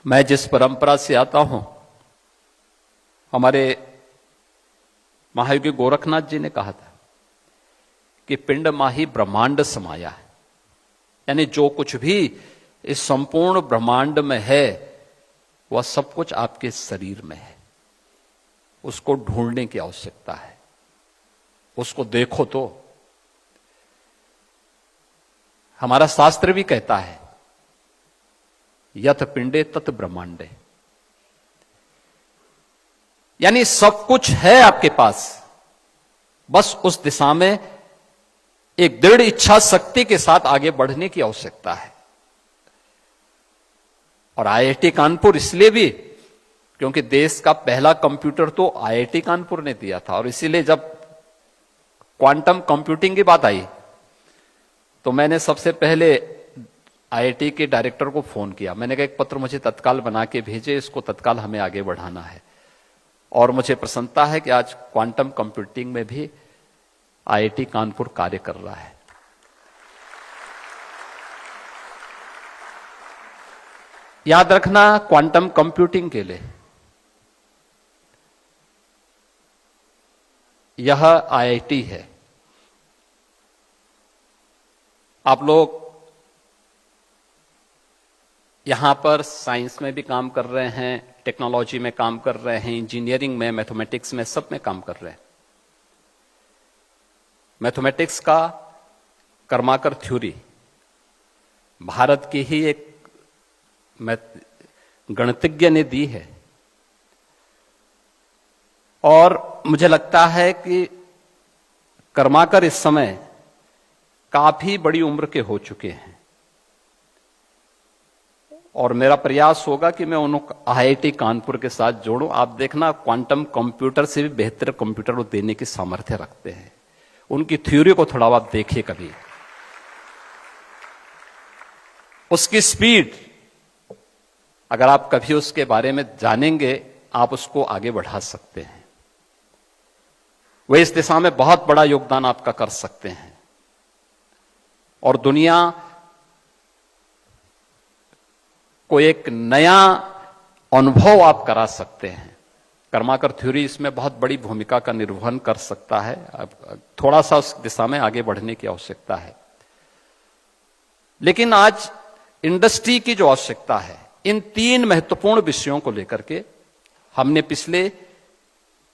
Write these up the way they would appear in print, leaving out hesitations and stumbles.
मैं जिस परंपरा से आता हूं, हमारे महायोगी गोरखनाथ जी ने कहा था कि पिंड माही ब्रह्मांड समाया है। यानी जो कुछ भी इस संपूर्ण ब्रह्मांड में है वह सब कुछ आपके शरीर में है। उसको ढूंढने की आवश्यकता है, उसको देखो। तो हमारा शास्त्र भी कहता है यथ पिंडे तत् ब्रह्मांडे, यानी सब कुछ है आपके पास, बस उस दिशा में एक दृढ़ इच्छा शक्ति के साथ आगे बढ़ने की आवश्यकता है। और आईआईटी कानपुर इसलिए भी क्योंकि देश का पहला कंप्यूटर तो आईआईटी कानपुर ने दिया था, और इसीलिए जब क्वांटम कंप्यूटिंग की बात आई तो मैंने सबसे पहले आईआईटी के डायरेक्टर को फोन किया। मैंने कहा एक पत्र मुझे तत्काल बना के भेजे, इसको तत्काल हमें आगे बढ़ाना है। और मुझे प्रसन्नता है कि आज क्वांटम कंप्यूटिंग में भी आईआईटी कानपुर कार्य कर रहा है। याद रखना, क्वांटम कंप्यूटिंग के लिए यह आईआईटी है। आप लोग यहां पर साइंस में भी काम कर रहे हैं, टेक्नोलॉजी में काम कर रहे हैं, इंजीनियरिंग में, मैथमेटिक्स में, सब में काम कर रहे हैं। मैथमेटिक्स का कर्माकर थ्योरी भारत की ही एक गणितज्ञ ने दी है, और मुझे लगता है कि कर्माकर इस समय काफी बड़ी उम्र के हो चुके हैं, और मेरा प्रयास होगा कि मैं उनको आईआईटी कानपुर के साथ जोड़ूं। आप देखना, क्वांटम कंप्यूटर से भी बेहतर कंप्यूटर वो देने की सामर्थ्य रखते हैं। उनकी थ्योरी को थोड़ा आप देखिए कभी, उसकी स्पीड, अगर आप कभी उसके बारे में जानेंगे आप उसको आगे बढ़ा सकते हैं। वे इस दिशा में बहुत बड़ा योगदान आपका कर सकते हैं, और दुनिया को एक नया अनुभव आप करा सकते हैं। कर्माकर थ्योरी इसमें बहुत बड़ी भूमिका का निर्वहन कर सकता है। अब थोड़ा सा उस दिशा में आगे बढ़ने की आवश्यकता है। लेकिन आज इंडस्ट्री की जो आवश्यकता है, इन तीन महत्वपूर्ण विषयों को लेकर के हमने पिछले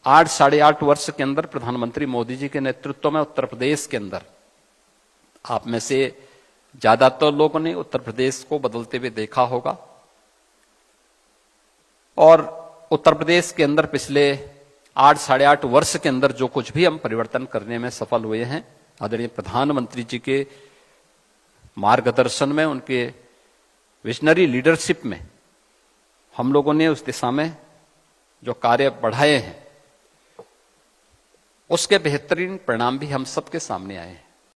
8-8.5 वर्ष के अंदर प्रधानमंत्री मोदी जी के नेतृत्व में उत्तर प्रदेश के अंदर, आप में से ज्यादातर लोगों ने उत्तर प्रदेश को बदलते हुए देखा होगा, और उत्तर प्रदेश के अंदर पिछले 8-8.5 वर्ष के अंदर जो कुछ भी हम परिवर्तन करने में सफल हुए हैं, आदरणीय प्रधानमंत्री जी के मार्गदर्शन में, उनके विजनरी लीडरशिप में हम लोगों ने उस दिशा में जो कार्य बढ़ाए हैं, उसके बेहतरीन परिणाम भी हम सबके सामने आए हैं।